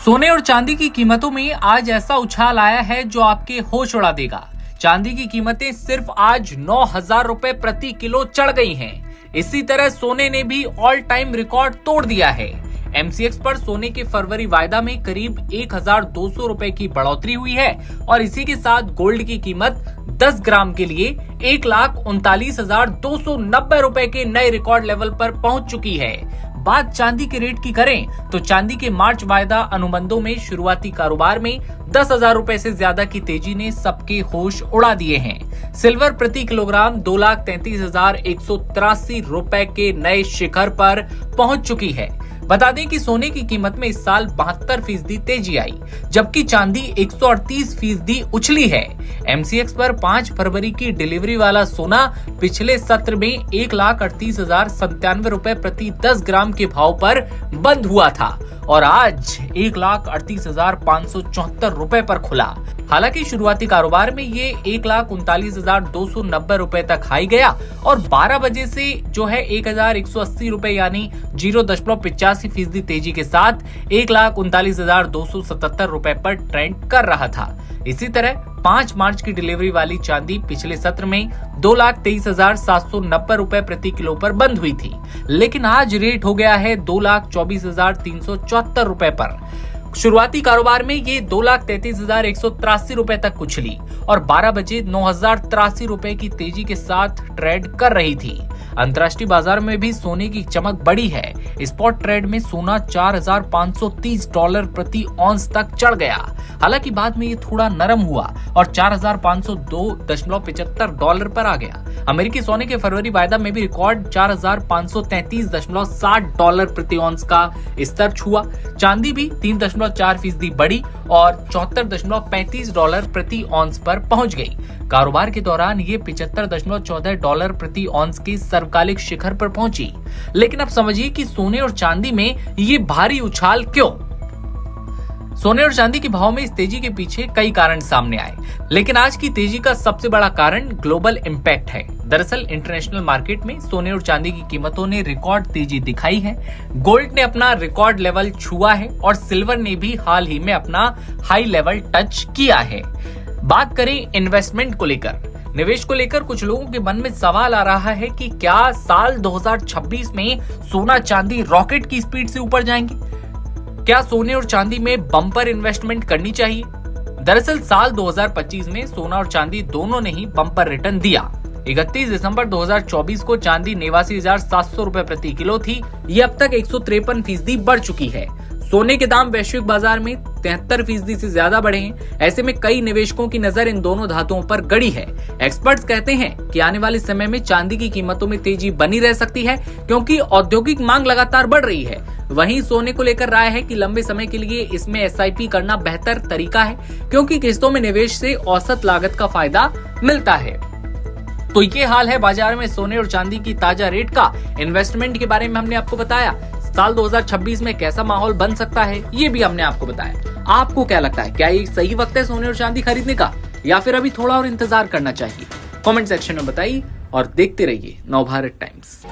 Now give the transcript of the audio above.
सोने और चांदी की कीमतों में आज ऐसा उछाल आया है जो आपके होश उड़ा देगा। चांदी की कीमतें सिर्फ आज 9,000 रुपए प्रति किलो चढ़ गई हैं। इसी तरह सोने ने भी ऑल टाइम रिकॉर्ड तोड़ दिया है। एमसीएक्स पर सोने के फरवरी वायदा में करीब 1,200 रुपए की बढ़ोतरी हुई है और इसी के साथ गोल्ड की कीमत 10 ग्राम के लिए 1,39,290 रुपए के नए रिकॉर्ड लेवल पर पहुंच चुकी है। बात चांदी के रेट की करें तो चांदी के मार्च वायदा अनुबंधों में शुरुआती कारोबार में 10,000 रुपए से ज्यादा की तेजी ने सबके होश उड़ा दिए हैं। सिल्वर प्रति किलोग्राम 2,33,183 रुपए के नए शिखर पर पहुंच चुकी है। बता दें कि सोने की कीमत में इस साल 72% तेजी आई, जबकि चांदी 138% उछली है। एमसीएक्स पर 5 फरवरी की डिलीवरी वाला सोना पिछले सत्र में 1,38,097 रुपए प्रति 10 ग्राम के भाव पर बंद हुआ था और आज 1,38,574 रुपए पर खुला। हालांकि शुरुआती कारोबार में ये 1,39,290 रुपए तक हाई गया और 12 बजे से जो है 1,180 रुपए यानी 0.85% तेजी के साथ 1,39,277 रुपए पर ट्रेंड कर रहा था। इसी तरह 5 मार्च की डिलीवरी वाली चांदी पिछले सत्र में 2,23,790 रुपए प्रति किलो पर बंद हुई थी, लेकिन आज रेट हो गया है 2,24,374 रुपए पर। शुरुआती कारोबार में ये 2,33,183 रुपए तक उछली और 12 बजे 9,083 रुपए की तेजी के साथ ट्रेड कर रही थी। अंतर्राष्ट्रीय बाजार में भी सोने की चमक बढ़ी है। स्पॉट ट्रेड में सोना $4,530 प्रति ऑन्स तक चढ़ गया। हालांकि बाद में ये थोड़ा नरम हुआ और $4,502.75 पर आ गया। अमेरिकी सोने के फरवरी वायदा में भी रिकॉर्ड $4,533.60 प्रति ऑन्स का स्तर छुआ। चांदी भी 3.4% बढ़ी और $74.35 प्रति ऑन्स पर पहुंच गई। कारोबार के दौरान ये $75.14 प्रति ऑन्स के सर्वकालिक शिखर पर पहुंची। लेकिन अब समझिए कि सोने और चांदी में ये भारी उछाल क्यों? सोने और चांदी के भाव में इस तेजी के पीछे कई कारण सामने आए, लेकिन आज की तेजी का सबसे बड़ा कारण ग्लोबल इम्पैक्ट है। दरअसल इंटरनेशनल मार्केट में सोने और चांदी की कीमतों ने रिकॉर्ड तेजी दिखाई है। गोल्ड ने अपना रिकॉर्ड लेवल छुआ है और सिल्वर ने भी हाल ही में अपना हाई लेवल टच किया है। बात करें इन्वेस्टमेंट को लेकर, निवेश को लेकर कुछ लोगों के मन में सवाल आ रहा है कि क्या साल 2026 में सोना चांदी रॉकेट की स्पीड से ऊपर जाएंगे? क्या सोने और चांदी में बम्पर इन्वेस्टमेंट करनी चाहिए? दरअसल साल 2025 में सोना और चांदी दोनों ने ही बम्पर रिटर्न दिया। 31 दिसंबर 2024 को चांदी 89,700 रुपए प्रति किलो थी। ये अब तक 153% बढ़ चुकी है। सोने के दाम वैश्विक बाजार में 73% से ज्यादा बढ़े हैं। ऐसे में कई निवेशकों की नजर इन दोनों धातुओं पर गड़ी है। एक्सपर्ट्स कहते हैं कि आने वाले समय में चांदी की कीमतों में तेजी बनी रह सकती है, क्योंकि औद्योगिक मांग लगातार बढ़ रही है। वहीं सोने को लेकर राय है कि लंबे समय के लिए इसमें एसआईपी करना बेहतर तरीका है, क्योंकि किस्तों में निवेश से औसत लागत का फायदा मिलता है। तो ये हाल है बाजार में सोने और चांदी की ताजा रेट का। इन्वेस्टमेंट के बारे में हमने आपको बताया। साल 2026 में कैसा माहौल बन सकता है ये भी हमने आपको बताया। आपको क्या लगता है, क्या ये सही वक्त है सोने और चांदी खरीदने का, या फिर अभी थोड़ा और इंतजार करना चाहिए? कमेंट सेक्शन में बताइए और देखते रहिए नवभारत टाइम्स।